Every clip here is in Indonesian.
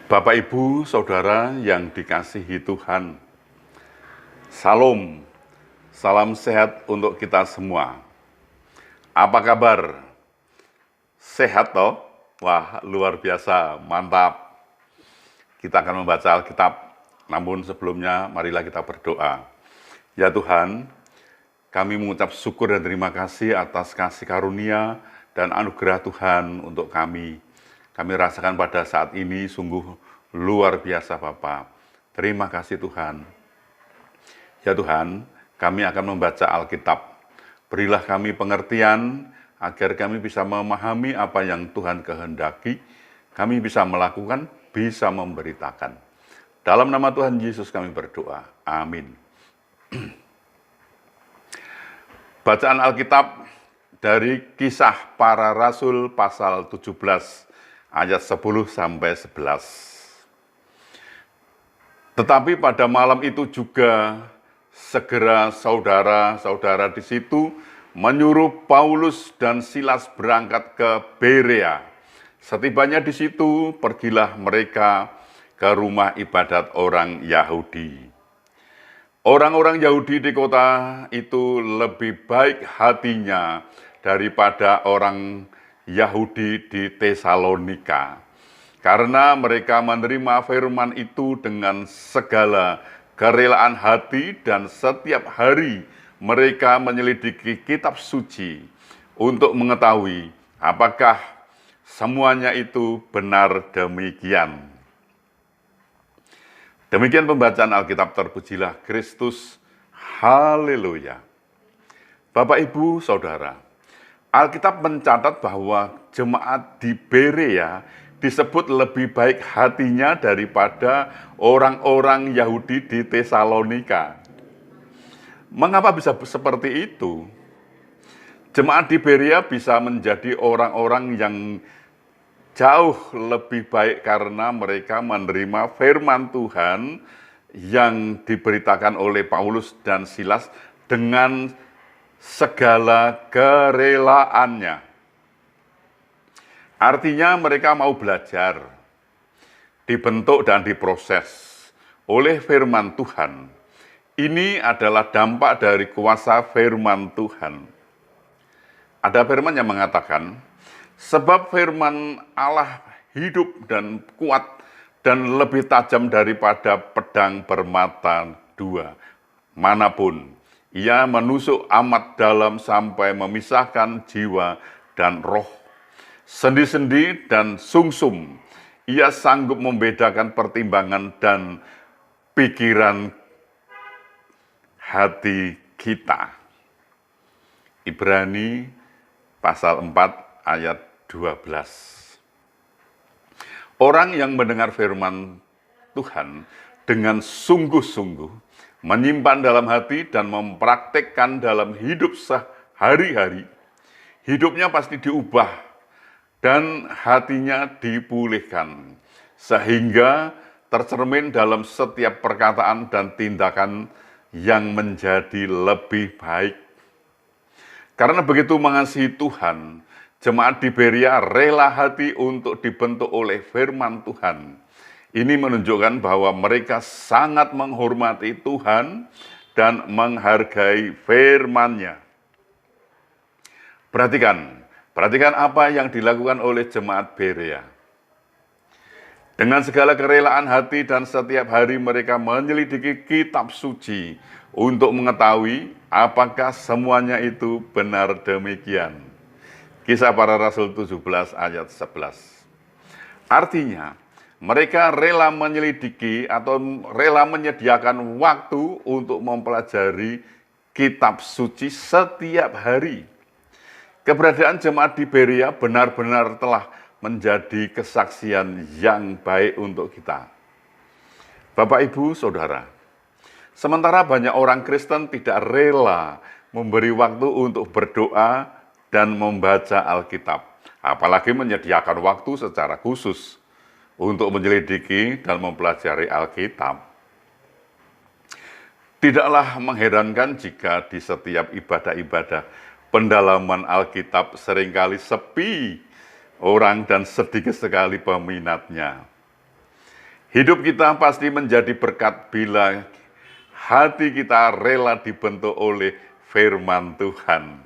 Bapak, Ibu, Saudara yang dikasihi Tuhan, Salam, salam sehat untuk kita semua. Apa kabar? Sehat toh? Wah, luar biasa, mantap. Kita akan membaca Alkitab, namun sebelumnya marilah kita berdoa. Ya Tuhan, kami mengucap syukur dan terima kasih atas kasih karunia dan anugerah Tuhan untuk kami. Kami rasakan pada saat ini sungguh luar biasa Bapa. Terima kasih Tuhan. Ya Tuhan, kami akan membaca Alkitab. Berilah kami pengertian agar kami bisa memahami apa yang Tuhan kehendaki. Kami bisa melakukan, bisa memberitakan. Dalam nama Tuhan Yesus kami berdoa. Amin. Bacaan Alkitab dari Kisah Para Rasul pasal 17 ayat 10 sampai 11. Tetapi pada malam itu juga segera saudara-saudara di situ menyuruh Paulus dan Silas berangkat ke Berea. Setibanya di situ, pergilah mereka ke rumah ibadat orang Yahudi. Orang-orang Yahudi di kota itu lebih baik hatinya daripada orang Yahudi di Tesalonika, karena mereka menerima firman itu dengan segala kerelaan hati dan setiap hari mereka menyelidiki kitab suci untuk mengetahui apakah semuanya itu benar demikian. Demikian pembacaan Alkitab, terpujilah Kristus. Haleluya. Bapak, Ibu, Saudara, Alkitab mencatat bahwa jemaat di Berea disebut lebih baik hatinya daripada orang-orang Yahudi di Tesalonika. Mengapa bisa seperti itu? Jemaat di Berea bisa menjadi orang-orang yang jauh lebih baik karena mereka menerima firman Tuhan yang diberitakan oleh Paulus dan Silas dengan segala kerelaannya. Artinya mereka mau belajar, dibentuk dan diproses oleh firman Tuhan. Ini adalah dampak dari kuasa firman Tuhan. Ada firman yang mengatakan, sebab firman Allah hidup dan kuat dan lebih tajam daripada pedang bermata dua manapun. Ia menusuk amat dalam sampai memisahkan jiwa dan roh, sendi-sendi dan sungsum. Ia sanggup membedakan pertimbangan dan pikiran hati kita. Ibrani pasal 4 ayat 12. Orang yang mendengar firman Tuhan dengan sungguh-sungguh, menyimpan dalam hati dan mempraktekkan dalam hidup sehari-hari, hidupnya pasti diubah dan hatinya dipulihkan, sehingga tercermin dalam setiap perkataan dan tindakan yang menjadi lebih baik. Karena begitu mengasihi Tuhan, jemaat di Berea rela hati untuk dibentuk oleh firman Tuhan. Ini menunjukkan bahwa mereka sangat menghormati Tuhan dan menghargai firman-Nya. Perhatikan apa yang dilakukan oleh jemaat Berea. Dengan segala kerelaan hati dan setiap hari mereka menyelidiki kitab suci untuk mengetahui apakah semuanya itu benar demikian. Kisah Para Rasul 17 ayat 11. Artinya, mereka rela menyelidiki atau rela menyediakan waktu untuk mempelajari kitab suci setiap hari. Keberadaan jemaat di Berea benar-benar telah menjadi kesaksian yang baik untuk kita. Bapak, Ibu, Saudara, sementara banyak orang Kristen tidak rela memberi waktu untuk berdoa dan membaca Alkitab, apalagi menyediakan waktu secara khusus untuk menyelidiki dan mempelajari Alkitab. Tidaklah mengherankan jika di setiap ibadah-ibadah pendalaman Alkitab seringkali sepi orang dan sedikit sekali peminatnya. Hidup kita pasti menjadi berkat bila hati kita rela dibentuk oleh firman Tuhan.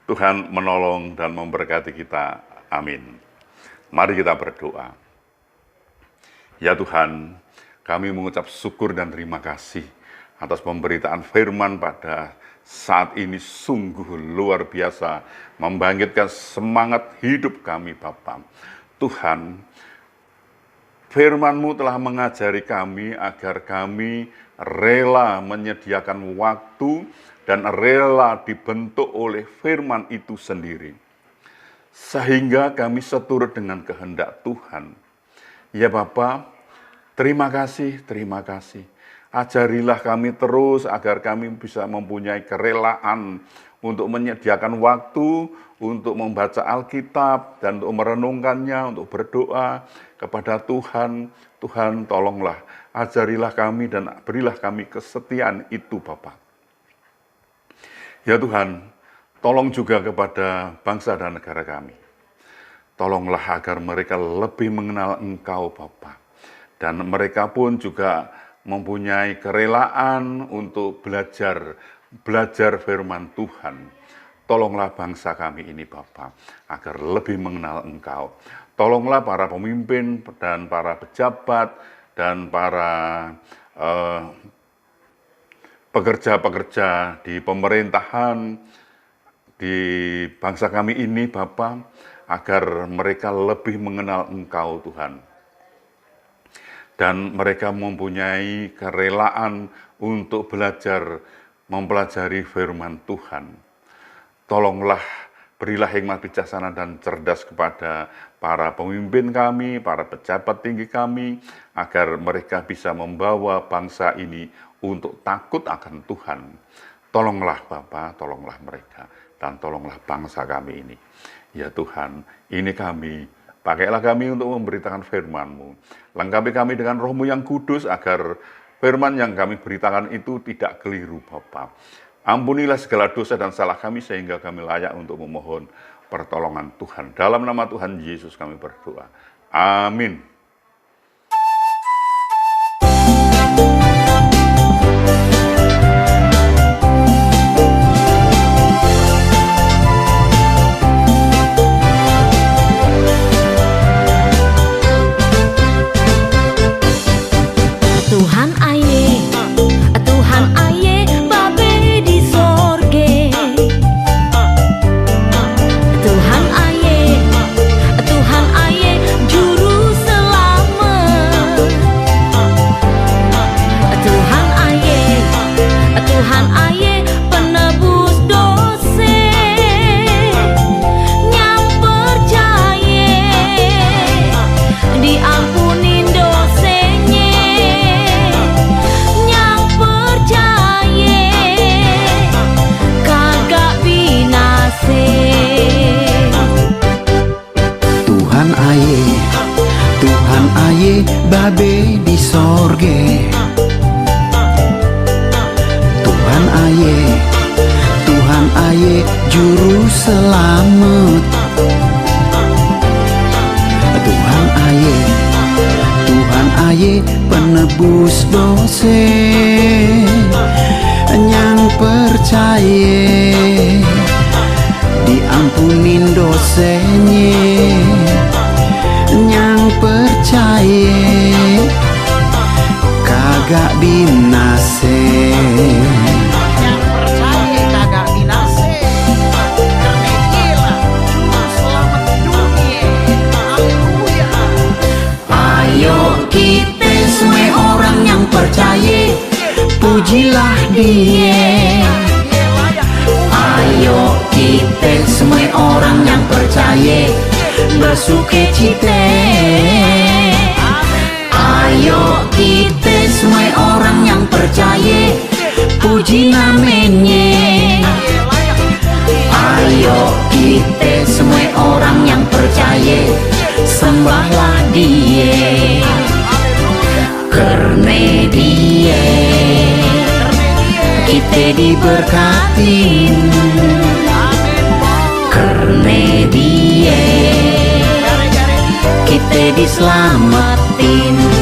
Tuhan menolong dan memberkati kita. Amin. Mari kita berdoa. Ya Tuhan, kami mengucap syukur dan terima kasih atas pemberitaan firman pada saat ini sungguh luar biasa, membangkitkan semangat hidup kami Bapa. Tuhan, firman-Mu telah mengajari kami agar kami rela menyediakan waktu dan rela dibentuk oleh firman itu sendiri. Sehingga kami seturut dengan kehendak Tuhan. Ya Bapa, terima kasih. Ajarilah kami terus agar kami bisa mempunyai kerelaan untuk menyediakan waktu, untuk membaca Alkitab, dan untuk merenungkannya, untuk berdoa kepada Tuhan. Tuhan, tolonglah, ajarilah kami dan berilah kami kesetiaan itu, Bapa. Ya Tuhan, tolong juga kepada bangsa dan negara kami. Tolonglah agar mereka lebih mengenal Engkau, Bapa. Dan mereka pun juga mempunyai kerelaan untuk belajar firman Tuhan. Tolonglah bangsa kami ini Bapa, agar lebih mengenal Engkau. Tolonglah para pemimpin dan para pejabat dan para pekerja-pekerja di pemerintahan, di bangsa kami ini Bapa, agar mereka lebih mengenal Engkau Tuhan. Dan mereka mempunyai kerelaan untuk mempelajari firman Tuhan. Tolonglah, berilah hikmat bijaksana dan cerdas kepada para pemimpin kami, para pejabat tinggi kami, agar mereka bisa membawa bangsa ini untuk takut akan Tuhan. Tolonglah Bapa, tolonglah mereka, dan tolonglah bangsa kami ini. Ya Tuhan, ini kami. Pakailah kami untuk memberitakan firman-Mu. Lengkapi kami dengan Roh-Mu yang kudus agar firman yang kami beritakan itu tidak keliru, Bapa. Ampunilah segala dosa dan salah kami sehingga kami layak untuk memohon pertolongan Tuhan. Dalam nama Tuhan Yesus kami berdoa. Amin. Babe di sorge, Tuhan aye juru selamat. Tuhan aye penebus dosa, yang percaya diampunin dosanya, yang percaya kagak binase, yang percaya kagak binase, karena Dialah juru selamat dunia. Haleluya. Ayo kita semua orang yang percaya, pujilah Dia. Ayo kita semua orang yang percaya, bersukacita. Ayo kita semua orang yang percaya, puji namanya. Ayo kita semua orang yang percaya, sembahlah Dia. Karena Dia kita diberkatin, karena Dia kita diselamatin.